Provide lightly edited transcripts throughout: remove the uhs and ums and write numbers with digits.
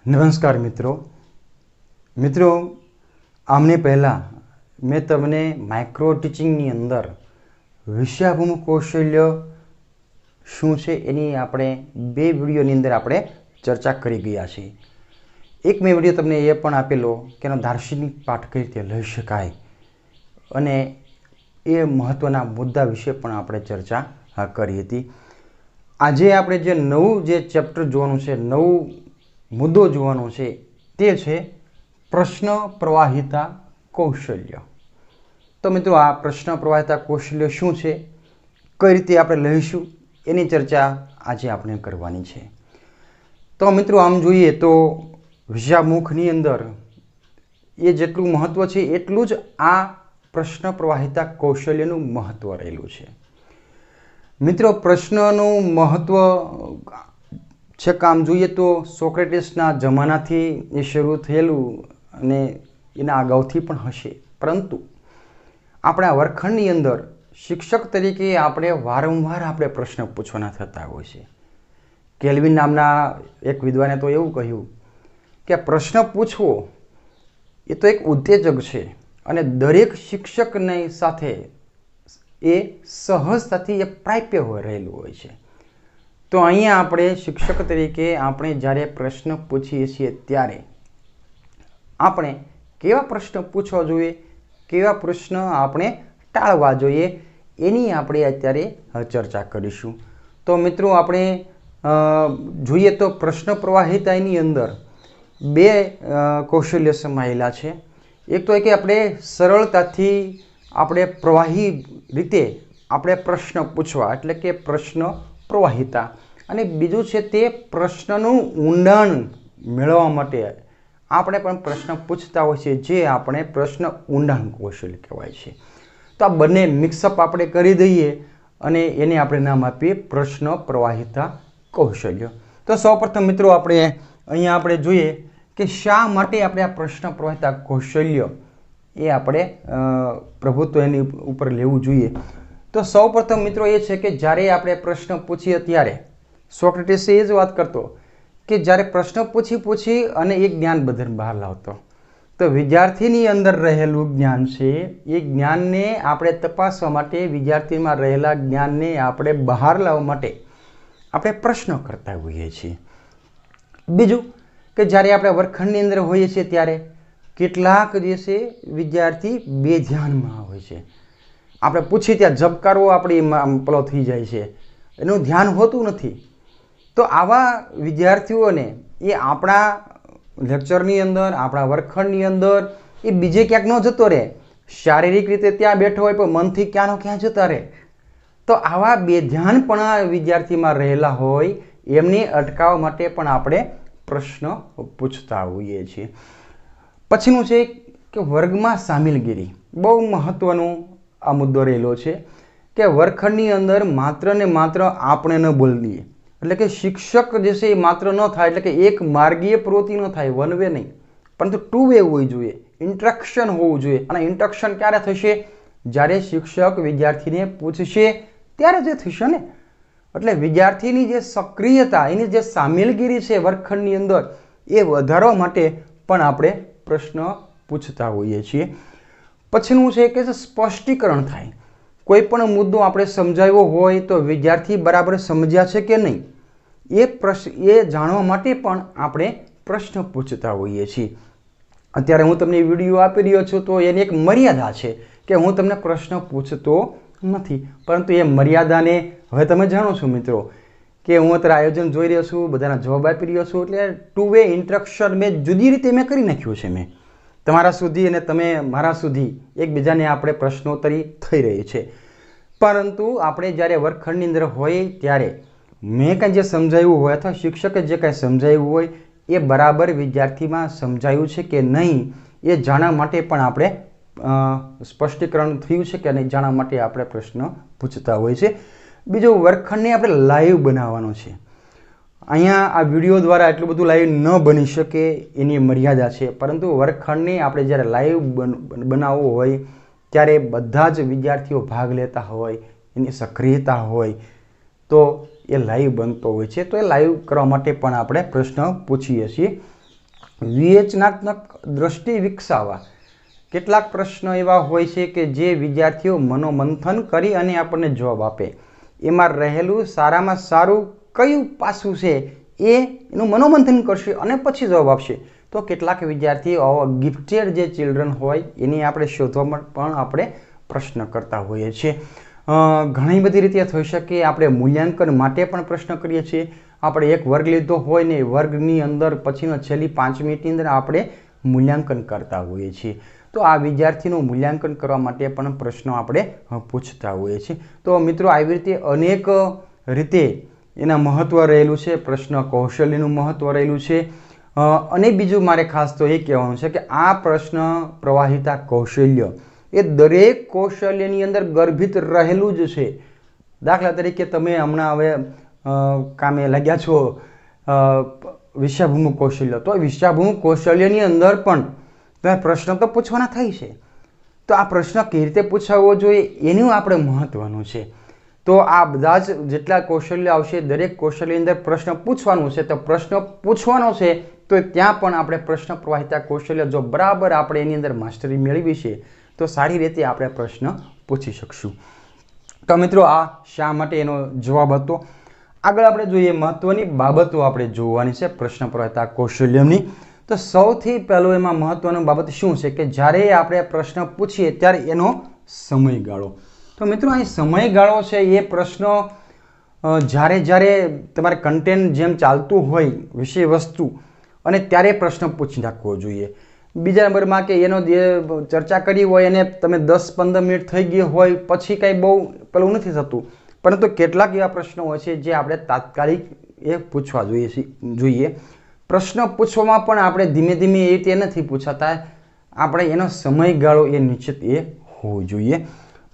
નમસ્કાર મિત્રો આમને પહેલાં મેં તમને માઇક્રો ટીચિંગની અંદર વિષયાભિમુખ કૌશલ્ય શું છે એની આપણે બે વિડીયોની અંદર આપણે ચર્ચા કરી ગયા છીએ। એક મેં વિડીયો તમને એ પણ આપેલો કે એનો દાર્શનિક પાઠ કઈ રીતે લઈ શકાય અને એ મહત્ત્વના મુદ્દા વિશે પણ આપણે ચર્ચા કરી હતી। આજે આપણે જે નવું જે ચેપ્ટર જોવાનું છે, નવું મુદ્દો જોવાનો છે તે છે પ્રશ્ન પ્રવાહિતા કૌશલ્ય। તો મિત્રો આ પ્રશ્ન પ્રવાહિતા કૌશલ્ય શું છે, કઈ રીતે આપણે લઈશું એની ચર્ચા આજે આપણે કરવાની છે। તો મિત્રો આમ જોઈએ તો વિષયામુખની અંદર એ જેટલું મહત્ત્વ છે એટલું જ આ પ્રશ્ન પ્રવાહિતા કૌશલ્યનું મહત્ત્વ રહેલું છે। મિત્રો પ્રશ્નનું મહત્ત્વ છે કામ જોઈએ તો સોક્રેટિસના જમાનાથી એ શરૂ થયેલું અને એના અગાઉથી પણ હશે, પરંતુ આપણા વર્ગખંડની અંદર શિક્ષક તરીકે આપણે વારંવાર આપણે પ્રશ્ન પૂછવાના થતા હોય છે। કેલ્વિન નામના એક વિદ્વાને તો એવું કહ્યું કે પ્રશ્ન પૂછવો એ તો એક ઉત્તેજક છે અને દરેક શિક્ષકની સાથે એ સહજતાથી એ પ્રાપ્ય રહેલું હોય છે। તો અહીંયા આપણે શિક્ષક તરીકે આપણે જ્યારે પ્રશ્ન પૂછીએ છીએ ત્યારે આપણે કેવા પ્રશ્ન પૂછવા જોઈએ, કેવા પ્રશ્ન આપણે ટાળવા જોઈએ એની આપણે અત્યારે ચર્ચા કરીશું। તો મિત્રો આપણે જોઈએ તો પ્રશ્ન પ્રવાહિતાની અંદર બે કૌશલ્ય સમાયેલા છે। એક તો એ કે આપણે સરળતાથી આપણે પ્રવાહી રીતે આપણે પ્રશ્ન પૂછવા એટલે કે પ્રશ્ન પ્રવાહિતા, અને બીજું છે તે પ્રશ્નનું ઊંડાણ મેળવવા માટે આપણે પણ પ્રશ્ન પૂછતા હોય છે, જે આપણે પ્રશ્ન ઊંડાણ કૌશલ્ય કહેવાય છે। તો આ બંને મિક્સઅપ આપણે કરી દઈએ અને એને આપણે નામ આપીએ પ્રશ્ન પ્રવાહિતા કૌશલ્ય। તો સૌપ્રથમ મિત્રો આપણે અહીંયા આપણે જોઈએ કે શા માટે આપણે આ પ્રશ્ન પ્રવાહિતા કૌશલ્ય એ આપણે પ્રભુત્વ એની ઉપર લેવું જોઈએ। તો સૌપ્રથમ મિત્રો એ છે કે જ્યારે આપણે પ્રશ્ન પૂછીએ ત્યારે સોક્રેટિસ એ જ વાત કરતો કે જ્યારે પ્રશ્ન પૂછી અને એક જ્ઞાન બધન બહાર લાવતો, તો વિદ્યાર્થીની અંદર રહેલું જ્ઞાન છે એ જ્ઞાનને આપણે તપાસવા માટે, વિદ્યાર્થીમાં રહેલા જ્ઞાનને આપણે બહાર લાવવા માટે આપણે પ્રશ્ન કરતા હોઈએ છીએ। બીજું કે જ્યારે આપણે વર્ગખંડની અંદર હોઈએ છીએ ત્યારે કેટલાક જે છે વિદ્યાર્થી બેધ્યાનમાં હોય છે। આપણે પૂછીએ ત્યાં ઝબકારો આપણી પેલો થઈ જાય છે, એનું ધ્યાન હોતું નથી। તો આવા વિદ્યાર્થીઓને એ આપણા લેક્ચરની અંદર, આપણા વર્ગખંડની અંદર એ બીજે ક્યાંક ન જતો રહે, શારીરિક રીતે ત્યાં બેઠો હોય પણ મનથી ક્યાંનો ક્યાં જતા રહે। તો આવા બેધ્યાનપણા વિદ્યાર્થીમાં રહેલા હોય એમને અટકાવવા માટે પણ આપણે પ્રશ્ન પૂછતા હોઈએ છીએ। પછીનું છે કે વર્ગમાં સામેલગીરી, બહુ મહત્વનો આ મુદ્દો રહેલો છે કે વર્ગખંડની અંદર માત્ર ને માત્ર આપણે ન બોલીએ, એટલે કે શિક્ષક જે છે એ માત્ર ન થાય, એટલે કે એક માર્ગીય પ્રવૃત્તિ ન થાય, વન વે નહીં, પરંતુ ટુ વે હોવી જોઈએ, ઇન્ટરેક્શન હોવું જોઈએ। અને ઇન્ટરેક્શન ક્યારે થશે? જ્યારે શિક્ષક વિદ્યાર્થીને પૂછશે ત્યારે જ થશે ને। એટલે વિદ્યાર્થીની જે સક્રિયતા, એની જે સામેલગીરી છે વર્ગખંડની અંદર એ વધારવા માટે પણ આપણે પ્રશ્ન પૂછતા હોઈએ છીએ। પછીનું છે કે સ્પષ્ટીકરણ થાય, કોઈ પણ મુદ્દો આપણે સમજાવ્યો હોય તો વિદ્યાર્થી બરાબર સમજ્યા છે કે નહીં એ જાણવા માટે પણ આપણે પ્રશ્ન પૂછતા હોઈએ છીએ। અત્યારે હું તમને વિડીયો આપી રહ્યો છું તો એની એક મર્યાદા છે કે હું તમને પ્રશ્ન પૂછતો નથી, પરંતુ એ મર્યાદાને હવે તમે જાણો છો મિત્રો કે હું અત્યારે આયોજન જોઈ રહ્યો છું, બધાના જવાબ આપી રહ્યો છું, એટલે ટુ વે ઇન્ટરેક્શન મેં જુદી રીતે મેં કરી નાખ્યું છે। મેં તમારા સુધી અને તમે મારા સુધી એકબીજાને આપણે પ્રશ્નોત્તરી થઈ રહી છે, પરંતુ આપણે જ્યારે વર્ગખંડની અંદર હોય ત્યારે મેં કંઈ જે સમજાવ્યું હોય અથવા શિક્ષકે જે કાંઈ સમજાવ્યું હોય એ બરાબર વિદ્યાર્થીમાં સમજાયું છે કે નહીં એ જાણવા માટે પણ આપણે સ્પષ્ટીકરણ થયું છે કે નહીં જાણવા માટે આપણે પ્રશ્ન પૂછતા હોય છે। બીજું, વર્ગખંડને આપણે લાઈવ બનાવવાનો છે। અહીંયા આ વિડીયો દ્વારા એટલું બધું લાઈવ ન બની શકે એની મર્યાદા છે, પરંતુ વર્ગખંડને આપણે જ્યારે લાઈવ બનાવવો હોય ત્યારે બધા જ વિદ્યાર્થીઓ ભાગ લેતા હોય, એની સક્રિયતા હોય તો એ લાઈવ બનતો હોય છે। તો એ લાઈવ કરવા માટે પણ આપણે પ્રશ્ન પૂછીએ છીએ। વિવેચનાત્મક દ્રષ્ટિ વિકસાવવા કેટલાક પ્રશ્નો એવા હોય છે કે જે વિદ્યાર્થીઓ મનોમંથન કરી અને આપણને જવાબ આપે, એમાં રહેલું સારામાં સારું કયું પાસું છે એનું મનોમંથન કરશે અને પછી જવાબ આપશે. તો કેટલાક વિદ્યાર્થીઓ આવા ગિફ્ટેડ જે ચિલ્ડ્રન હોય એની આપણે શોધવામાં પણ આપણે પ્રશ્ન કરતા હોઈએ છીએ. ઘણી બધી રીતે થઈ શકે. આપણે મૂલ્યાંકન માટે પણ પ્રશ્ન કરીએ છીએ. આપણે એક વર્ગ લીધો હોય ને વર્ગની અંદર પછીનો છેલ્લી 5 મિનિટની અંદર આપણે મૂલ્યાંકન કરતા હોઈએ છીએ. તો આ વિદ્યાર્થીનું મૂલ્યાંકન કરવા માટે પણ પ્રશ્નો આપણે પૂછતા હોઈએ છીએ. તો મિત્રો આવી રીતે અનેક રીતે એના મહત્ત્વ રહેલું છે. પ્રશ્ન કૌશલ્યનું મહત્ત્વ રહેલું છે. અને બીજું મારે ખાસ તો એ કહેવાનું છે કે આ પ્રશ્ન પ્રવાહિતા કૌશલ્ય એ દરેક કૌશલ્યની અંદર ગર્ભિત રહેલું જ છે. દાખલા તરીકે તમે હમણાં હવે કામે લાગ્યા છો વિષયાભિમુખ કૌશલ્ય, તો વિષયાભિમુખ કૌશલ્યની અંદર પણ તમે પ્રશ્ન તો પૂછવાના થાય છે. તો આ પ્રશ્ન કેવી રીતે પૂછાવવો જોઈએ એનું આપણે મહત્ત્વનું છે. તો આ બધા જ જેટલા કૌશલ્ય આવશે દરેક કૌશલ્યની અંદર પ્રશ્ન પૂછવાનું છે. તો પ્રશ્ન પૂછવાનો છે તો ત્યાં પણ આપણે પ્રશ્ન પ્રવાહિતા કૌશલ્ય જો બરાબર આપણે એની અંદર માસ્ટરી મેળવી છે તો સારી રીતે આપણે પ્રશ્ન પૂછી શકશું. તો મિત્રો આ શા માટે એનો જવાબ હતો. આગળ આપણે જોઈએ મહત્ત્વની બાબતો આપણે જોવાની છે પ્રશ્ન પ્રવાહિતા કૌશલ્યની. તો સૌથી પહેલું એમાં મહત્ત્વની બાબત શું છે કે જ્યારે આપણે પ્રશ્ન પૂછીએ ત્યારે એનો સમયગાળો. તો મિત્રો અહીં સમયગાળો છે એ પ્રશ્ન જ્યારે તમારે કન્ટેન્ટ જેમ ચાલતું હોય વિષય વસ્તુ અને ત્યારે પ્રશ્ન પૂછી નાખવો જોઈએ. બીજા નંબરમાં કે એનો ચર્ચા કરી હોય અને તમે 10-15 મિનિટ થઈ ગઈ હોય પછી કાંઈ બહુ પેલું નથી થતું, પરંતુ કેટલાક એવા પ્રશ્નો હોય છે જે આપણે તાત્કાલિક એ પૂછવા જોઈએ. પ્રશ્ન પૂછવામાં પણ આપણે ધીમે ધીમે એ રીતે નથી પૂછાતા. આપણે એનો સમયગાળો એ નિશ્ચિત એ હોવો જોઈએ.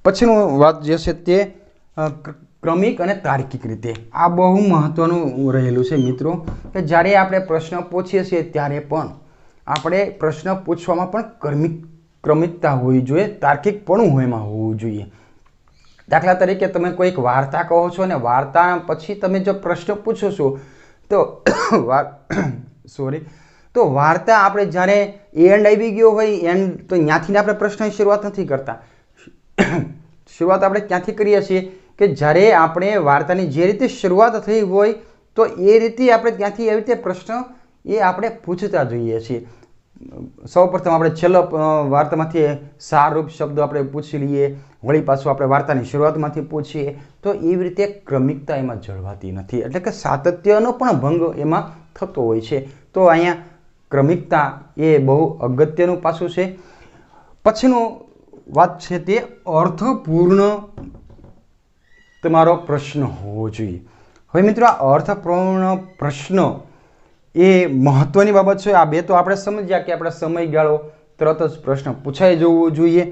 પછીનું વાત જે છે તે ક્રમિક અને તાર્કિક રીતે. આ બહુ મહત્ત્વનું રહેલું છે મિત્રો કે જ્યારે આપણે પ્રશ્ન પૂછીએ છીએ ત્યારે પણ આપણે પ્રશ્ન પૂછવામાં પણ ક્રમિકતા હોવી જોઈએ, તાર્કિકપણું હોય એમાં હોવું જોઈએ. દાખલા તરીકે તમે કોઈ એક વાર્તા કહો છો અને વાર્તા પછી તમે જો પ્રશ્ન પૂછો છો તો તો વાર્તા આપણે જ્યારે એન્ડ આવી ગયો હોય એન્ડ તો ત્યાંથી આપણે પ્રશ્નની શરૂઆત નથી કરતા. શરૂઆત આપણે ક્યાંથી કરીએ છીએ કે જ્યારે આપણે વાર્તાની જે રીતે શરૂઆત થઈ હોય તો એ રીતે આપણે ત્યાંથી એવી રીતે પ્રશ્ન એ આપણે પૂછતા જોઈએ છીએ. સૌપ્રથમ આપણે છેલ્લો વાર્તામાંથી સારરૂપ શબ્દો આપણે પૂછી લઈએ, વળી પાછું આપણે વાર્તાની શરૂઆતમાંથી પૂછીએ. તો એવી રીતે ક્રમિકતા એમાં જળવાતી નથી, એટલે કે સાતત્યનો પણ ભંગ એમાં થતો હોય છે. તો અહીંયા ક્રમિકતા એ બહુ અગત્યનું પાસું છે. પછીનું વાત છે તે અર્થપૂર્ણ તમારો પ્રશ્ન હોવો જોઈએ. હવે મિત્રો આ અર્થપૂર્ણ પ્રશ્ન એ મહત્ત્વની બાબત છે. આ બે તો આપણે સમજ્યા કે આપણે સમયગાળો તરત જ પ્રશ્ન પૂછાઈ જવો જોઈએ,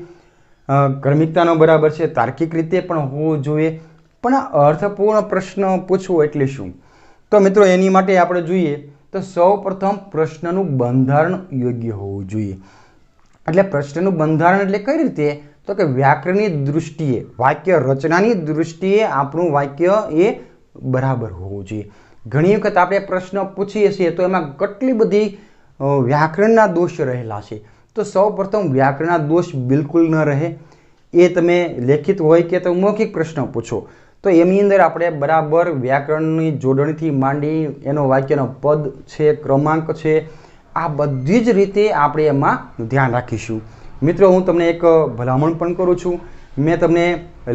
ક્રમિકતાનો બરાબર છે, તાર્કિક રીતે પણ હોવો જોઈએ. પણ આ અર્થપૂર્ણ પ્રશ્ન પૂછવો એટલે શું? તો મિત્રો એની માટે આપણે જોઈએ તો સૌપ્રથમ પ્રશ્નનું બંધારણ યોગ્ય હોવું જોઈએ. એટલે પ્રશ્નનું બંધારણ એટલે કઈ રીતે? તો કે વ્યાકરણની દૃષ્ટિએ, વાક્ય રચનાની દૃષ્ટિએ આપણું વાક્ય એ બરાબર હોવું જોઈએ. ઘણી વખત આપણે પ્રશ્ન પૂછીએ છીએ તો એમાં કેટલી બધી વ્યાકરણના દોષ રહેલા છે. તો સૌપ્રથમ વ્યાકરણના દોષ બિલકુલ ન રહે. એ તમે લેખિત હોય કે તો મૌખિક પ્રશ્ન પૂછો તો એની અંદર આપણે બરાબર વ્યાકરણની જોડણીથી માંડી એનો વાક્યનો પદ છે, ક્રમાંક છે, આ બધી જ રીતે આપણે એમાં ધ્યાન રાખીશું. મિત્રો હું તમને એક ભલામણ પણ કરું છું. મેં તમને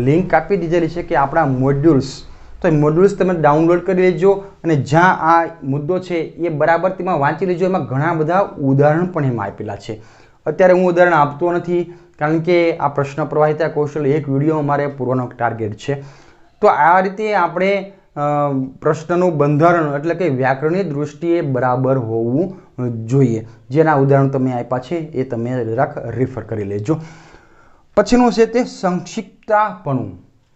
લિંક આપી દીધેલી છે કે આપણા મોડ્યુલ્સ, તો એ મોડ્યુલ્સ તમે ડાઉનલોડ કરી લેજો અને જ્યાં આ મુદ્દો છે એ બરાબર તેમાં વાંચી લેજો. એમાં ઘણા બધા ઉદાહરણ પણ એમાં આપેલા છે. અત્યારે હું ઉદાહરણ આપતો નથી કારણ કે આ પ્રશ્ન પ્રવાહિતા કૌશલ્ય એક વિડીયો અમારે પૂરવાનો ટાર્ગેટ છે. તો આ રીતે આપણે પ્રશ્નનું બંધારણ એટલે કે વ્યાકરણની દૃષ્ટિએ બરાબર હોવું જોઈએ. જેના ઉદાહરણ તમે આપ્યા છે એ તમે જરાક રેફર કરી લેજો. પછીનું છે તે સંક્ષિપ્તતાપણું.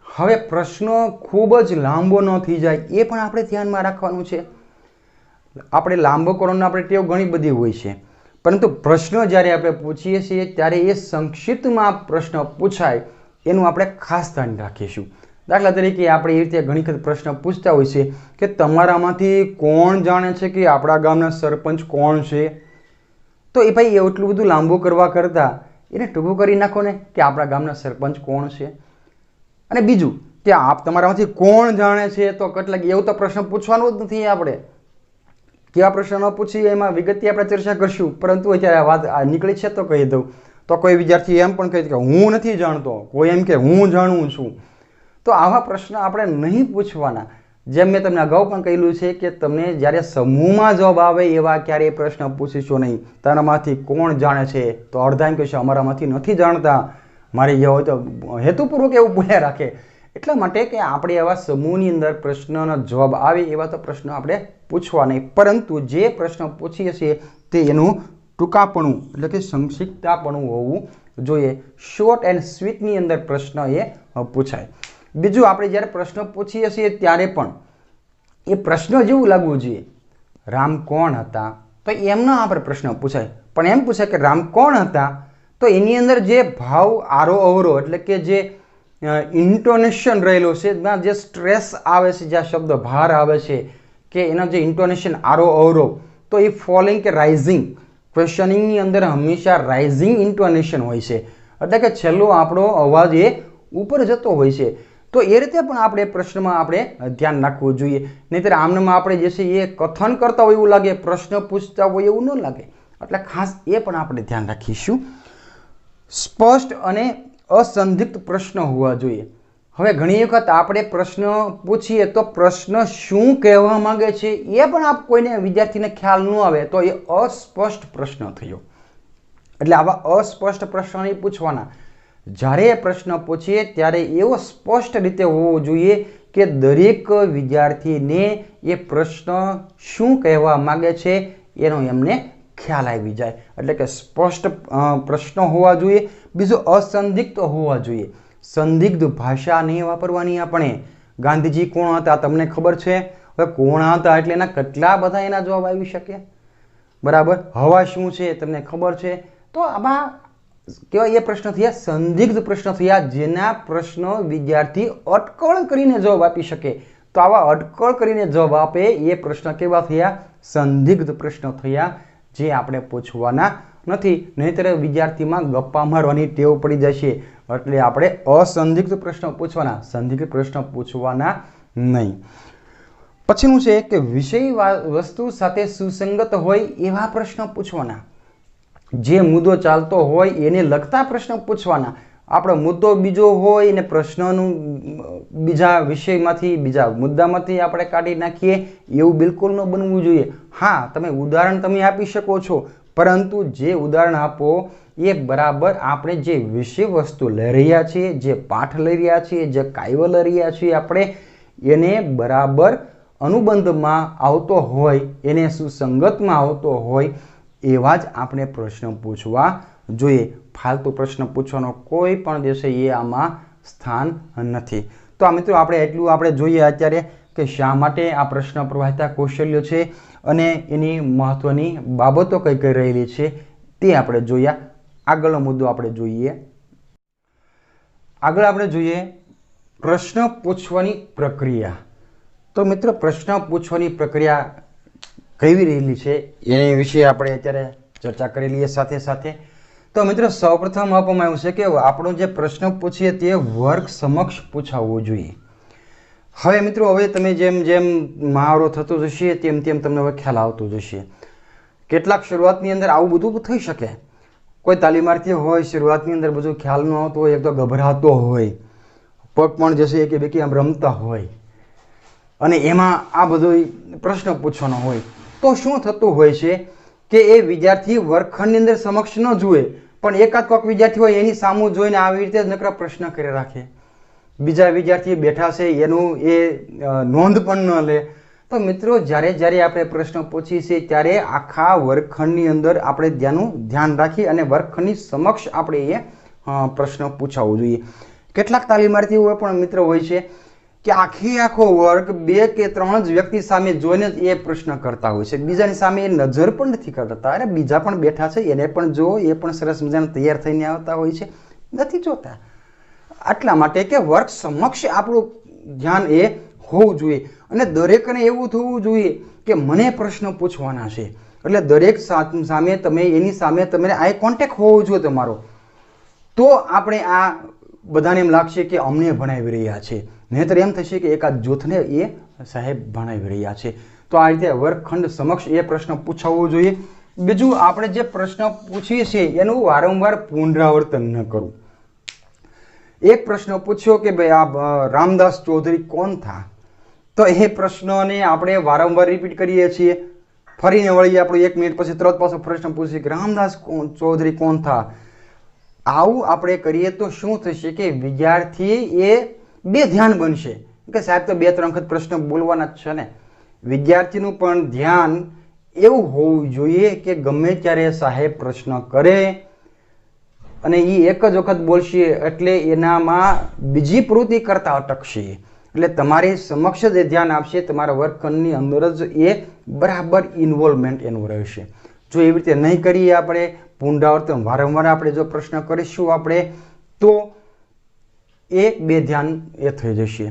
હવે પ્રશ્નો ખૂબ જ લાંબો ન થઈ જાય એ પણ આપણે ધ્યાનમાં રાખવાનું છે. આપણે લાંબો કરવાનો આપણે ટેવ ઘણી બધી હોય છે, પરંતુ પ્રશ્ન જ્યારે આપણે પૂછીએ છીએ ત્યારે એ સંક્ષિપ્તમાં પ્રશ્ન પૂછાય એનું આપણે ખાસ ધ્યાન રાખીશું. દાખલા તરીકે આપણે એ રીતે ઘણી વખત પ્રશ્ન પૂછતા હોય છે કે તમારામાંથી કોણ જાણે છે કે આપણા ગામના સરપંચ કોણ છે? તો એ ભાઈ એટલું બધું લાંબુ કરવા કરતાં એને ટૂંકું કરી નાખો ને કે આપણા ગામના સરપંચ કોણ છે. અને બીજું કે આપ તમારામાંથી કોણ જાણે છે, તો કેટલાક એવું તો પ્રશ્ન પૂછવાનો જ નથી. આપણે કેવા પ્રશ્ન ન પૂછીએ એમાં વિગતથી આપણે ચર્ચા કરશું, પરંતુ અત્યારે વાત નીકળી છે તો કહી દઉં. તો કોઈ વિદ્યાર્થી એમ પણ કહે કે હું નથી જાણતો, કોઈ એમ કે હું જાણું છું. તો આવા પ્રશ્ન આપણે નહીં પૂછવાના. જેમ મેં તમને અગાઉ પણ કહેલું છે કે તમને જ્યારે સમૂહમાં જવાબ આવે એવા ક્યારેય પ્રશ્ન પૂછીશો નહીં. તારામાંથી કોણ જાણે છે, તો અડધા એમ કહેશે અમારામાંથી નથી જાણતા, મારે જે હોય તો હેતુપૂર્વક એવું બોલ્યા રાખે. એટલા માટે કે આપણે એવા સમૂહની અંદર પ્રશ્નનો જવાબ આવે એવા તો પ્રશ્નો આપણે પૂછવા નહીં, પરંતુ જે પ્રશ્ન પૂછીએ છીએ તે એનું ટૂંકાપણું એટલે કે સંક્ષિપ્તતાપણું હોવું જોઈએ. શોર્ટ એન્ડ સ્વીટની અંદર પ્રશ્ન એ પૂછાય. બીજું, આપણે જ્યારે પ્રશ્ન પૂછીએ છીએ ત્યારે પણ એ પ્રશ્ન જેવું લાગવું જોઈએ. રામ કોણ હતા, તો એમનો આપણે પ્રશ્ન પૂછાય, પણ એમ પૂછાય કે રામ કોણ હતા, તો એની અંદર જે ભાવ આરો અવરો એટલે કે જે ઇન્ટોનેશન રહેલો છે, જે સ્ટ્રેસ આવે છે, જ્યાં શબ્દ ભાર આવે છે કે એનો જે ઇન્ટોનેશન આરો અવરો, તો એ ફોલિંગ કે રાઇઝિંગ, ક્વેશ્ચનિંગની અંદર હંમેશા રાઇઝિંગ ઇન્ટોનેશન હોય છે, એટલે કે છેલ્લો આપણો અવાજ એ ઉપર જતો હોય છે. તો એ રીતે પણ આપણે પ્રશ્નમાં આપણે ધ્યાન રાખવું જોઈએ. નહીંતર આમનામાં આપણે જે છે એ કથન કરતા હોય એવું લાગે, પ્રશ્ન પૂછતા હોય એવું ન લાગે. એટલે ખાસ એ પણ આપણે ધ્યાન રાખીશું. સ્પષ્ટ અને અસંદિગ્ધ પ્રશ્ન હોવા જોઈએ. હવે ઘણી વખત આપણે પ્રશ્ન પૂછીએ તો પ્રશ્ન શું કહેવા માંગે છે એ પણ આપ કોઈને વિદ્યાર્થીને ખ્યાલ ન આવે તો એ અસ્પષ્ટ પ્રશ્ન થયો. એટલે આવા અસ્પષ્ટ પ્રશ્ન નહીં પૂછવાના. જ્યારે એ પ્રશ્ન પૂછીએ ત્યારે એવો સ્પષ્ટ રીતે હોવો જોઈએ કે દરેક વિદ્યાર્થીને એ પ્રશ્ન શું કહેવા માંગે છે એનો એમને ખ્યાલ આવી જાય. એટલે કે સ્પષ્ટ પ્રશ્ન હોવા જોઈએ. બીજું, અસંદિગ્ધ હોવા જોઈએ. સંદિગ્ધ ભાષા નહીં વાપરવાની. આપણે ગાંધીજી કોણ હતા તમને ખબર છે? હવે કોણ હતા એટલે એના કેટલા બધા એના જવાબ આવી શકે, બરાબર. હવા શું છે તમને ખબર છે? તો આમાં કેવા એ પ્રશ્ન થયા સંદિગ્ધ પ્રશ્ન થયા, જેના પ્રશ્નો વિદ્યાર્થી અટકળ કરીને જવાબ આપી શકે. તો આવા અટકળ કરીને જવાબ આપે એ પ્રશ્ન કેવા થયા? સંદિગ્ધ પ્રશ્ન થયા, જે આપણે પૂછવાના નથી. નહીંતર વિદ્યાર્થીમાં ગપ્પા મારવાની ટેવ પડી જશે. એટલે આપણે અસંદિગ્ધ પ્રશ્ન પૂછવાના, સંદિગ્ધ પ્રશ્ન પૂછવાના નહીં. પછીનું છે કે વિષય વસ્તુ સાથે સુસંગત હોય એવા પ્રશ્ન પૂછવાના. જે મુદ્દો ચાલતો હોય એને લગતા પ્રશ્ન પૂછવાના. આપણો મુદ્દો બીજો હોય અને પ્રશ્નનું બીજા વિષયમાંથી બીજા મુદ્દામાંથી આપણે કાઢી નાખીએ એવું બિલકુલ ન બનવું જોઈએ. હા, તમે ઉદાહરણ તમે આપી શકો છો, પરંતુ જે ઉદાહરણ આપો એ બરાબર આપણે જે વિષય વસ્તુ લઈ રહ્યા છીએ, જે પાઠ લઈ રહ્યા છીએ, જે કાવ્ય લઈ રહ્યા છીએ, આપણે એને બરાબર અનુબંધમાં આવતો હોય, એને સુસંગતમાં આવતો હોય એવા જ આપણે પ્રશ્ન પૂછવા જોઈએ. ફાલતુ પ્રશ્ન પૂછવાનો કોઈ પણ દિવસે એ આમાં સ્થાન નથી. તો આ મિત્રો આપણે એટલું આપણે જોઈએ અત્યારે કે શા માટે આ પ્રશ્ન પ્રવાહિતા કૌશલ્યો છે અને એની મહત્વની બાબતો કઈ કઈ રહેલી છે તે આપણે જોયા. આગળનો મુદ્દો આપણે જોઈએ. આગળ આપણે જોઈએ પ્રશ્ન પૂછવાની પ્રક્રિયા. તો મિત્રો પ્રશ્ન પૂછવાની પ્રક્રિયા કેવી રહેલી છે એની વિશે આપણે અત્યારે ચર્ચા કરી લઈએ સાથે સાથે. તો મિત્રો સૌપ્રથમ આપવામાં આવ્યું છે કે આપણો જે પ્રશ્ન પૂછીએ તે વર્ગ સમક્ષ પૂછાવવો જોઈએ. હવે મિત્રો હવે તમે જેમ જેમ મહાવરો થતો જશે તેમ તેમ તમને હવે ખ્યાલ આવતો જશે. કેટલાક શરૂઆતની અંદર આવું બધું થઈ શકે. કોઈ તાલીમાર્થી હોય શરૂઆતની અંદર બધું ખ્યાલ ન આવતો હોય, એક તો ગભરાતો હોય, પગ પણ જશે કે બેકી આમ રમતા હોય અને એમાં આ બધો પ્રશ્ન પૂછવાનો હોય, તો શું થતું હોય છે કે એ વિદ્યાર્થી વર્ગખંડની અંદર સમક્ષ ન જુએ, પણ એકાદ કોઈક વિદ્યાર્થી હોય એની સામું જોઈને આવી રીતે નકરા પ્રશ્ન કરી રાખે. બીજા વિદ્યાર્થી બેઠા છે એનું એ નોંધ પણ ન લે. તો મિત્રો જ્યારે જ્યારે આપણે પ્રશ્ન પૂછીએ છીએ ત્યારે આખા વર્ગખંડની અંદર આપણે ધ્યાન રાખી અને વર્ગખંડની સમક્ષ આપણે એ પ્રશ્ન પૂછાવવો જોઈએ. કેટલાક તાલીમાર્થીઓ પણ મિત્રો હોય છે કે આખો વર્ગ 2 કે 3 જ વ્યક્તિ સામે જોઈને જ એ પ્રશ્ન કરતા હોય છે, બીજાની સામે એ નજર પણ નથી કરતા. અરે બીજા પણ બેઠા છે એને પણ જો, એ પણ સરસ મજાના તૈયાર થઈને આવતા હોય છે, નથી જોતા. આટલા માટે કે વર્ગ સમક્ષ આપણું ધ્યાન એ હોવું જોઈએ અને દરેકને એવું થવું જોઈએ કે મને પ્રશ્ન પૂછવાના છે. એટલે દરેક સામે તમે એની સામે તમારે આઈ કોન્ટેક્ટ હોવો જોઈએ તમારો, તો આપણે આ બધાને એમ લાગશે કે અમને ભણાવી રહ્યા છે, નહીંતર એમ થશે કે એકાદ જૂથને એ સાહેબ ભણાવી રહ્યા છે. તો આ રીતે વર્ગખંડ સમક્ષ એ પ્રશ્ન પૂછાવવો જોઈએ. બીજું, આપણે જે પ્રશ્ન પૂછીએ છીએ એનું વારંવાર પુનરાવર્તન ન કરવું. એક પ્રશ્ન પૂછ્યો કે ભાઈ આ રામદાસ ચૌધરી કોણ થા, તો એ પ્રશ્નને આપણે વારંવાર રિપીટ કરીએ છીએ. ફરીને વળી આપણે 1 મિનિટ પછી તરત પાછો પ્રશ્ન પૂછીએ કે રામદાસ ચૌધરી કોણ થા. આવું આપણે કરીએ તો શું થશે કે વિદ્યાર્થી એ બે ધ્યાન બનશે કે સાહેબ તો 2-3 વખત પ્રશ્ન બોલવાના જ છે ને. વિદ્યાર્થીનું પણ ધ્યાન એવું હોવું જોઈએ કે ગમે ત્યારે સાહેબ પ્રશ્ન કરે અને એ એક જ વખત બોલશે એટલે એનામાં બીજી પ્રવૃત્તિ કરતા અટકશે. એટલે તમારી સમક્ષ જ ધ્યાન આપશે, તમારા વર્ગખંડની અંદર જ એ બરાબર ઇન્વોલ્વમેન્ટ એનું રહેશે. જો એવી રીતે નહીં કરીએ આપણે પુનરાવર્તન વારંવાર આપણે જો પ્રશ્ન કરીશું આપણે તો એ બે ધ્યાન એ થઈ જશે.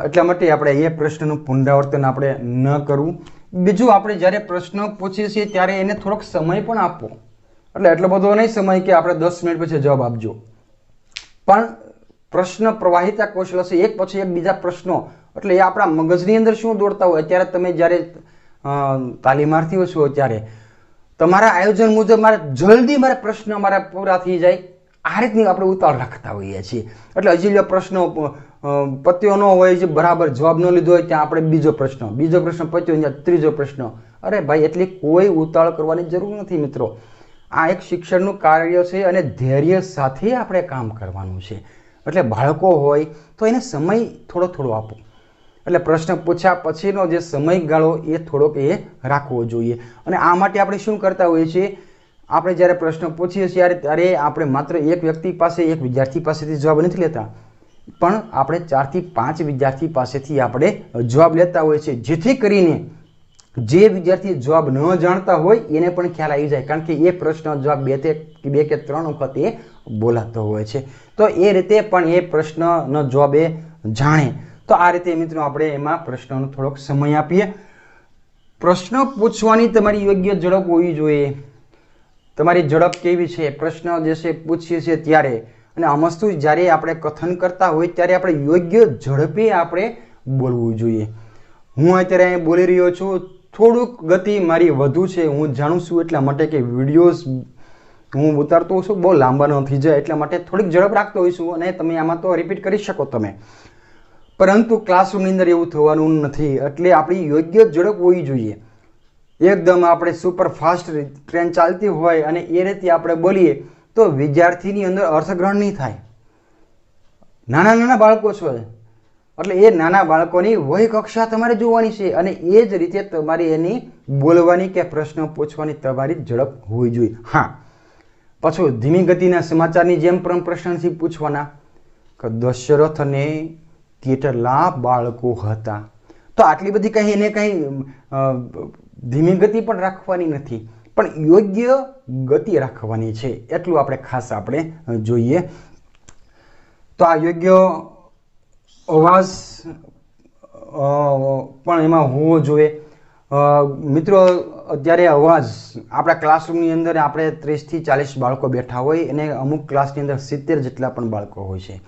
એટલા માટે આપણે એ પ્રશ્નનું પુનરાવર્તન આપણે ન કરવું. બીજું, આપણે જ્યારે પ્રશ્ન પૂછીએ છીએ ત્યારે એને થોડોક સમય પણ આપવો. એટલે એટલો બધો નહીં સમય કે આપણે 10 મિનિટ પછી જવાબ આપજો, પણ પ્રશ્ન પ્રવાહિતા કૌશલ્ય છે, એક પછી એક બીજા પ્રશ્નો. એટલે એ આપણા મગજની અંદર શું દોડતા હોય, અત્યારે તમે જ્યારે તાલીમાર્થીઓ છો ત્યારે તમારા આયોજન મુજબ મારે પ્રશ્ન મારા પૂરા થઈ જાય, આ રીતની આપણે ઉતાવળ રાખતા હોઈએ છીએ. એટલે હજી પ્રશ્ન પત્યો ન હોય, જે બરાબર જવાબ ન લીધો હોય ત્યાં આપણે બીજો પ્રશ્ન પત્યો ત્યાં ત્રીજો પ્રશ્ન. અરે ભાઈ, એટલી કોઈ ઉતાવળ કરવાની જરૂર નથી મિત્રો. આ એક શિક્ષણનું કાર્ય છે અને ધૈર્ય સાથે આપણે કામ કરવાનું છે. એટલે બાળકો હોય તો એને સમય થોડો આપો. એટલે પ્રશ્ન પૂછ્યા પછીનો જે સમયગાળો એ થોડોક એ રાખવો જોઈએ. અને આ માટે આપણે શું કરતા હોઈએ છીએ, આપણે જ્યારે પ્રશ્ન પૂછીએ છીએ ત્યારે આપણે માત્ર એક વ્યક્તિ પાસે, એક વિદ્યાર્થી પાસેથી જવાબ નથી લેતા, પણ આપણે 4 થી 5 વિદ્યાર્થી પાસેથી આપણે જવાબ લેતા હોઈએ છીએ, જેથી કરીને જે વિદ્યાર્થી જવાબ ન જાણતા હોય એને પણ ખ્યાલ આવી જાય, કારણ કે એ પ્રશ્ન જવાબ 2 કે 3 વખત એ બોલાતો હોય છે. તો એ રીતે પણ એ પ્રશ્નનો જવાબ એ જાણે. તો આ રીતે મિત્રો આપણે એમાં પ્રશ્નનો થોડોક સમય આપીએ. પ્રશ્ન પૂછવાની તમારી યોગ્ય ઝડપ હોવી જોઈએ. તમારી ઝડપ કેવી છે, પ્રશ્ન જે છે પૂછીએ છીએ ત્યારે, અને અમસ્તુ જ્યારે આપણે કથન કરતા હોય ત્યારે આપણે યોગ્ય ઝડપે આપણે બોલવું જોઈએ. હું અત્યારે અહીં બોલી રહ્યો છું, થોડુંક ગતિ મારી વધુ છે, હું જાણું છું, એટલા માટે કે વિડીયોઝ હું ઉતારતો હોઉં છું, બહુ લાંબા ન થઈ જાય એટલા માટે થોડીક ઝડપ રાખતો હોઈશું, અને તમે આમાં તો રિપીટ કરી શકો તમે, પરંતુ ક્લાસરૂમની અંદર એવું થવાનું નથી. એટલે આપણી યોગ્ય ઝડપ હોવી જોઈએ. એકદમ આપણે સુપર ફાસ્ટ ટ્રેન ચાલતી હોય અને એ રીતે આપણે બોલીએ તો વિદ્યાર્થીની અંદર અર્થગ્રહણ નહીં થાય. નાના બાળકો છો એટલે એ નાના બાળકોની વય કક્ષા તમારે જોવાની છે, અને એ જ રીતે તમારી એની બોલવાની કે પ્રશ્ન પૂછવાની તમારી ઝડપ હોવી જોઈએ. હા, પાછું ધીમી ગતિના સમાચારની જેમ પણ પ્રશ્નથી પૂછવાના કે દશરથને કેટલા બાળકો હતા. તો આટલી બધી કંઈ એને કંઈ ધીમી ગતિ પણ રાખવાની નથી, પણ યોગ્ય ગતિ રાખવાની છે, એટલું આપણે ખાસ આપણે જોઈએ. તો આ યોગ્ય અવાજ પણ એમાં હોવો જોઈએ. મિત્રો, અત્યારે અવાજ આપણા ક્લાસરૂમની અંદર આપણે 30 થી 40 બાળકો બેઠા હોય અને અમુક ક્લાસની અંદર 70 જેટલા પણ બાળકો હોય છે.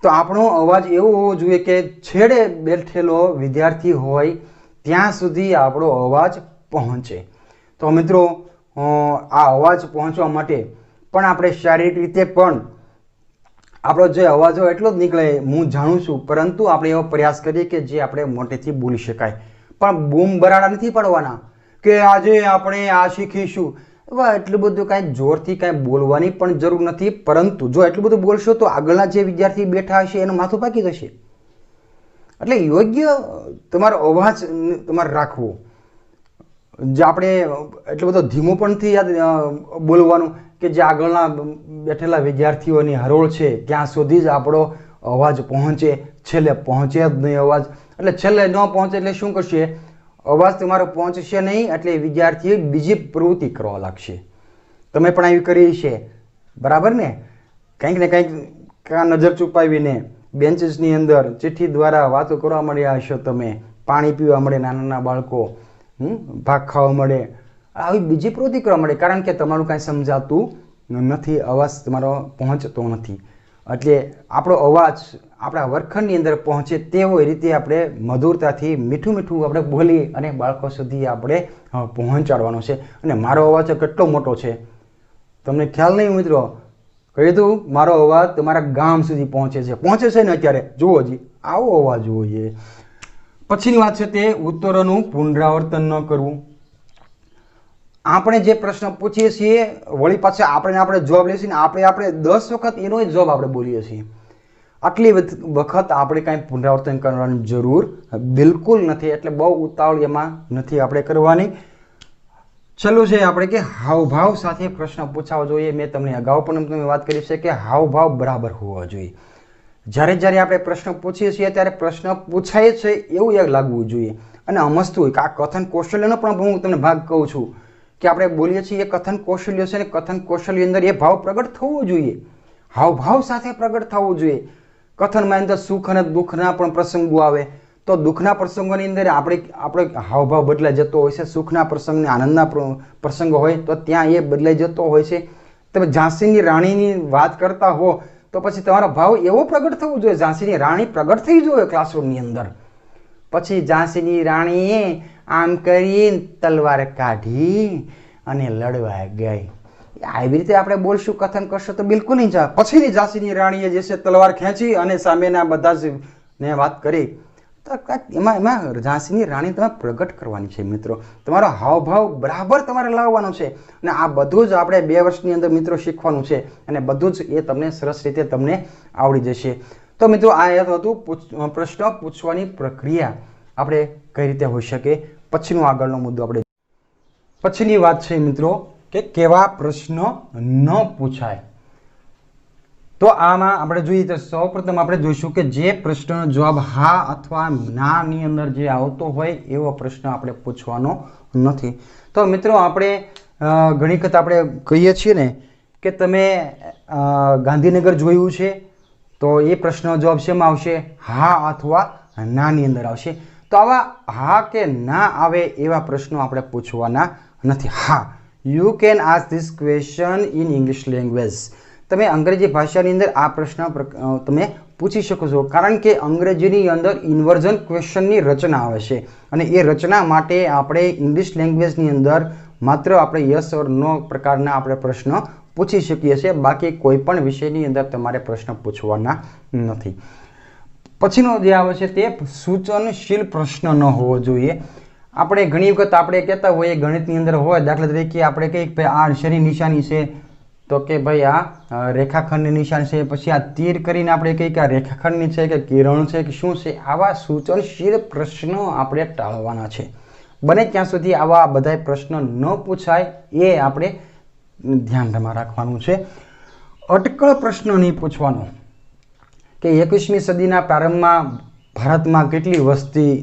તો આપણો અવાજ એવો હોવો જોઈએ કે છેડે બેઠેલો વિદ્યાર્થી હોય ત્યાં સુધી આપણો અવાજ પહોંચે. તો મિત્રો, આ અવાજ પહોંચવા માટે પણ આપણે શારીરિક રીતે પણ આપણો જે અવાજ હોય એટલો જ નીકળે, હું જાણું છું, પરંતુ આપણે એવો પ્રયાસ કરીએ કે જે આપણે મોટેથી બોલી શકાય. પણ બૂમ બરાડા નથી પડવાના કે આજે આપણે આ શીખીશું. એટલું બધું કાંઈ જોરથી કાંઈ બોલવાની પણ જરૂર નથી, પરંતુ જો એટલું બધું બોલશો તો આગળના જે વિદ્યાર્થી બેઠા હશે એનું માથું પાકી જશે. એટલે યોગ્ય તમારો અવાજ તમારે રાખવો. જે આપણે એટલો બધો ધીમો પણ નથી બોલવાનું કે જે આગળના બેઠેલા વિદ્યાર્થીઓની હરોળ છે ત્યાં સુધી જ આપણો અવાજ પહોંચે, છેલ્લે પહોંચે જ નહીં અવાજ. એટલે છેલ્લે ન પહોંચે એટલે શું કરશે, અવાજ તમારો પહોંચશે નહીં, એટલે વિદ્યાર્થીએ બીજી પ્રવૃત્તિ કરવા લાગશે. તમે પણ આવી કરી છે બરાબર ને, કંઈક ને કંઈક નજર છુપાવીને બેન્ચીસની અંદર ચિઠ્ઠી દ્વારા વાતો કરવા મળ્યા હશો, તમે પાણી પીવા મળે નાના બાળકો, ભાગ ખાવા મળે, આવી બીજી પ્રવૃત્તિ કરવા માંડે, કારણ કે તમારું કાંઈ સમજાતું નથી, અવાજ તમારો પહોંચતો નથી. એટલે આપણો અવાજ આપણા વર્ગખંડની અંદર પહોંચે તેવી રીતે આપણે મધુરતાથી મીઠું મીઠું આપણે બોલી અને બાળકો સુધી આપણે પહોંચાડવાનો છે. અને મારો અવાજ કેટલો મોટો છે તમને ખ્યાલ નહીં મિત્રો? કહી દઉં, મારો અવાજ તમારા ગામ સુધી પહોંચે છે ને અત્યારે જુઓ જી, આવો અવાજ જોઈએ. પછીની વાત છે તે ઉત્તરોનું પુનરાવર્તન ન કરવું. આપણે જે પ્રશ્ન પૂછીએ છીએ વળી પાછા આપણે જવાબ લઈએ છીએ ને આપણે 10 વખત એનો જ જવાબ આપણે બોલીએ છીએ. આટલી વખત આપણે કાંઈ પુનરાવર્તન કરવાની જરૂર બિલકુલ નથી. એટલે બહુ ઉતાવળ એમાં નથી આપણે કરવાની. છેલ્લું છે આપણે કે હાવભાવ સાથે પ્રશ્ન પૂછાવો જોઈએ. મેં તમને અગાઉ પણ તમે વાત કરી છે કે હાવભાવ બરાબર હોવા જોઈએ. જ્યારે આપણે પ્રશ્ન પૂછીએ છીએ ત્યારે પ્રશ્ન પૂછાય છે એવું એક લાગવું જોઈએ. અને અમસ્તું હોય કે આ કથન કૌશલ્યનો પણ હું તમને ભાગ કહું છું કે આપણે બોલીએ છીએ એ કથન કૌશલ્ય છે, ને કથન કૌશલ્ય અંદર એ ભાવ પ્રગટ થવો જોઈએ, હાવભાવ સાથે પ્રગટ થવું જોઈએ. કથનમાં અંદર સુખ અને દુઃખના પણ પ્રસંગો આવે, તો દુઃખના પ્રસંગોની અંદર આપણો હાવભાવ બદલાઈ જતો હોય છે. સુખના પ્રસંગને આનંદના પ્રસંગો હોય તો ત્યાં એ બદલાઈ જતો હોય છે. તમે ઝાંસીની રાણીની વાત કરતા હો તો પછી તમારો ભાવ એવો પ્રગટ થવો જોઈએ, ઝાંસીની રાણી પ્રગટ થઈ જોઈએ ક્લાસરૂમની અંદર. પછી ઝાંસીની રાણીએ આમ કરીને તલવાર કાઢી અને લડવા ગઈ, આવી રીતે આપણે બોલશું, કથન કરશો તો બિલકુલ નહીં ચાલે. પછીની ઝાંસીની રાણીએ જે છે તલવાર ખેંચી અને સામેના બધા જ ને વાત કરી, તો એમાં ઝાંસીની રાણી તમે પ્રગટ કરવાની છે મિત્રો. તમારો હાવભાવ બરાબર તમારે લાવવાનો છે. અને આ બધું જ આપણે 2 વર્ષની અંદર મિત્રો શીખવાનું છે, અને બધું જ એ તમને સરસ રીતે તમને આવડી જશે. તો મિત્રો આ હતું પ્રશ્ન પૂછવાની પ્રક્રિયા આપણે કઈ રીતે હોઈ શકે. પછીનો આગળનો મુદ્દો આપણે પછીની વાત છે મિત્રો કે કેવા પ્રશ્ન ન પૂછાય. તો આમાં આપણે જોઈએ તો સૌપ્રથમ આપણે જોઈશું કે જે પ્રશ્નનો જવાબ હા અથવા ના ની અંદર જે આવતો હોય એવો પ્રશ્ન આપણે પૂછવાનો નથી. તો મિત્રો આપણે ઘણી વખત આપણે કહીએ છીએ ને કે તમે ગાંધીનગર જોયું છે, તો એ પ્રશ્નનો જવાબ શેમાં આવશે? હા અથવા ના ની અંદર આવશે. તો આવા હા કે ના આવે એવા પ્રશ્નો આપણે પૂછવાના નથી. હા, you can ask this question in English language. તમે અંગ્રેજી ભાષાની અંદર આ પ્રશ્ન તમે પૂછી શકો છો, કારણ કે અંગ્રેજીની અંદર ઇન્વર્ઝન ક્વેશ્ચનની રચના આવે છે, અને એ રચના માટે આપણે ઇંગ્લિશ લેંગ્વેજની અંદર માત્ર આપણે યસ ઓર નો પ્રકારના આપણે પ્રશ્ન પૂછી શકીએ છીએ. બાકી કોઈ પણ વિષયની અંદર તમારે પ્રશ્ન પૂછવાના નથી. પછીનો જે આવે છે તે સૂચનશીલ પ્રશ્ન ન હોવો જોઈએ. આપણે ઘણી વખત આપણે કહેતા હોઈએ ગણિતની અંદર હોય, દાખલા તરીકે આપણે કહીએ કે આ શેની નિશાની છે, તો કે ભાઈ આ રેખાખંડની નિશાની છે, પછી આ તીર કરીને આપણે કહીએ કે આ રેખાખંડની છે કે કિરણ છે કે શું છે. આવા સૂચનશીલ પ્રશ્નો આપણે ટાળવાના છે. બને ત્યાં સુધી આવા બધા પ્રશ્ન ન પૂછાય એ આપણે ધ્યાનમાં રાખવાનું છે. અટકળ પ્રશ્ન નહીં પૂછવાનો કે 21મી સદીના પ્રારંભમાં ભારતમાં કેટલી વસ્તી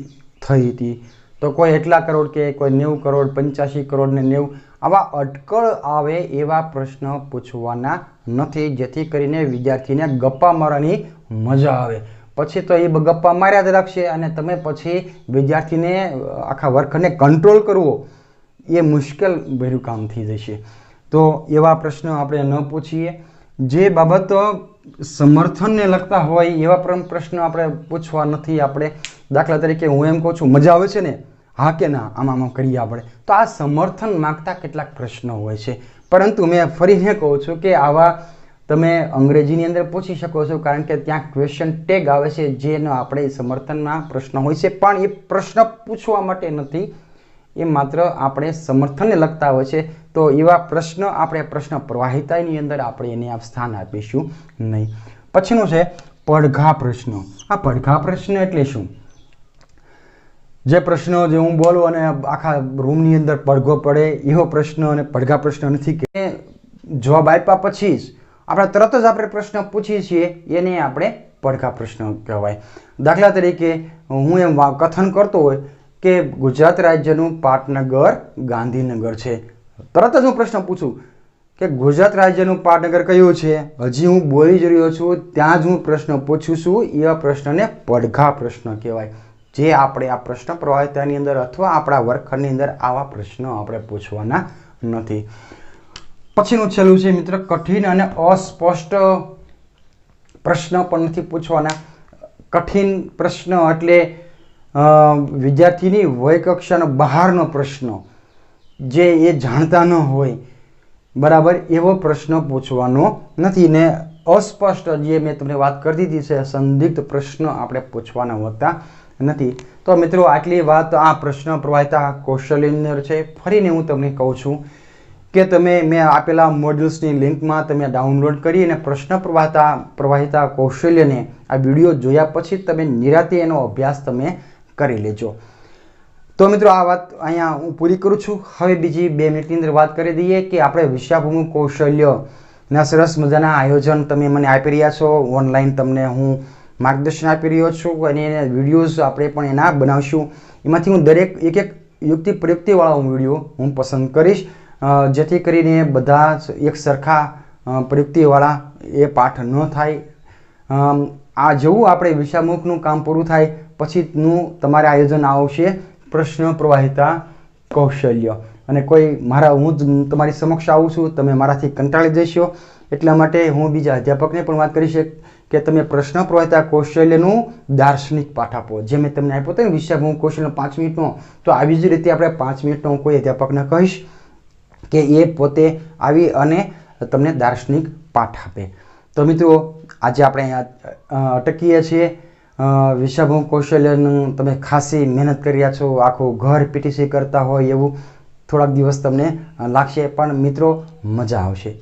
થઈ હતી, તો કોઈ એટલા કરોડ કે કોઈ 90 કરોડ, 85 કરોડ ને 90. આવા અટકળ આવે એવા પ્રશ્ન પૂછવાના નથી, જેથી કરીને વિદ્યાર્થીને ગપ્પા મારવાની મજા આવે. પછી તો એ ગપ્પા માર્યા જ રાખશે અને તમે પછી વિદ્યાર્થીને આખા વર્ગને કંટ્રોલ કરવો એ મુશ્કેલ ભર્યું કામ થઈ જશે. તો એવા પ્રશ્નો આપણે ન પૂછીએ. જે બાબતો સમર્થનને લગતા હોય એવા પ્રશ્નો આપણે પૂછવા નથી. આપણે દાખલા તરીકે હું એમ કહું છું મજા આવે છે ને, હા કે ના, આમાં કરીએ આપણે, તો આ સમર્થન માંગતા કેટલાક પ્રશ્નો હોય છે. પરંતુ મેં ફરીને કહું છું કે આવા તમે અંગ્રેજીની અંદર પૂછી શકો છો, કારણ કે ત્યાં ક્વેશ્ચન ટેગ આવે છે જેનો આપણે સમર્થનના પ્રશ્ન હોય છે, પણ એ પ્રશ્ન પૂછવા માટે નથી, એ માત્ર આપણે સમર્થનને લગતા હોય છે. તો એવા પ્રશ્ન આપણે પ્રશ્ન પ્રવાહિતાની અંદર આપણે એને સ્થાન આપીશું નહીં. પછીનું છે પડઘા પ્રશ્નો. આ પડઘા પ્રશ્ન એટલે શું? જે પ્રશ્નો જે હું બોલું અને આખા રૂમની અંદર પડઘો પડે એવો પ્રશ્ન અને પડઘા પ્રશ્ન નથી કે જવાબ આપ્યા પછી જ આપણે તરત જ આપણે પ્રશ્ન પૂછીએ છીએ, એને આપણે પડઘા પ્રશ્ન કહેવાય. દાખલા તરીકે હું એમ કથન કરતો હોય કે ગુજરાત રાજ્યનું પાટનગર ગાંધીનગર છે, તરત જ હું પ્રશ્ન પૂછું કે ગુજરાત રાજ્યનું પાટનગર કયું છે, હજી હું બોલી જ રહ્યો છું ત્યાં જ હું પ્રશ્ન પૂછું છું, એવા પ્રશ્નને પડઘા પ્રશ્ન કહેવાય. જે આપણે આ પ્રશ્ન પ્રવાહિતાની અંદર અથવા આપણા વર્ગખંડની અંદર આવા પ્રશ્નો આપણે પૂછવાના નથી. પછીનું છેલ્લું છે મિત્ર, કઠિન અને અસ્પષ્ટ પ્રશ્ન પણ નથી પૂછવાના. કઠિન પ્રશ્ન એટલે વિદ્યાર્થીની વય કક્ષાનો બહારનો પ્રશ્ન, જે એ જાણતા ન હોય, બરાબર, એવો પ્રશ્ન પૂછવાનો નથી. ને અસ્પષ્ટ, જે મેં તમને વાત કરી દીધી છે, સંદિગ્ધ પ્રશ્ન આપણે પૂછવાના હોતા નથી. તો મિત્રો આટલી વાત આ પ્રશ્ન પ્રવાહિતા કૌશલ્યની અંદર છે. ફરીને હું તમને કહું છું કે તમે મેં આપેલા મોડ્યુલ્સની લિંકમાં તમે ડાઉનલોડ કરી અને પ્રશ્ન પ્રવાહિતા કૌશલ્યને આ વિડીયો જોયા પછી તમે નિરાતે એનો અભ્યાસ તમે કરી લેજો. તો મિત્રો આ વાત અહીંયા હું પૂરી કરું છું. હવે બીજી 2 મિનિટની અંદર વાત કરી દઈએ કે આપણે વિષયાભિમુખ કૌશલ્યના સરસ મજાના આયોજન તમે મને આપી રહ્યા છો. ઓનલાઈન તમને હું માર્ગદર્શન આપી રહ્યો છું અને એને વિડીયોઝ આપણે પણ એના બનાવશું. એમાંથી હું દરેક એક યુક્તિ પ્રયુક્તિવાળા વિડીયો હું પસંદ કરીશ, જેથી કરીને બધા એક સરખા પ્રયુક્તિવાળા એ પાઠ ન થાય. આ જેવું આપણે વિષયાભિમુખનું કામ પૂરું થાય પછીનું તમારે આયોજન આવશે પ્રશ્ન પ્રવાહિતા કૌશલ્ય. અને કોઈ હું જ તમારી સમક્ષ આવું છું, તમે મારાથી કંટાળી જશો. એટલા માટે હું બીજા અધ્યાપકને પણ વાત કરીશ કે તમે પ્રશ્ન પ્રવાહિતા કૌશલ્યનું દાર્શનિક પાઠ આપો, જે મેં તમને આપ્યો હતો ને વિષયાભિમુખ કૌશલ્ય 5 મિનિટનો. તો આવી જ રીતે આપણે 5 મિનિટનો હું કોઈ અધ્યાપકને કહીશ કે એ પોતે આવી અને તમને દાર્શનિક પાઠ આપે. તો મિત્રો આજે આપણે અહીંયા અટકીએ છીએ. વિષયાભિમુખ કૌશલ્યનું તમે ખાસી મહેનત કરી રહ્યા છો, આખું ઘર પીટીસી કરતા હોય એવું થોડાક દિવસ તમને લાગશે, પણ મિત્રો મજા આવશે.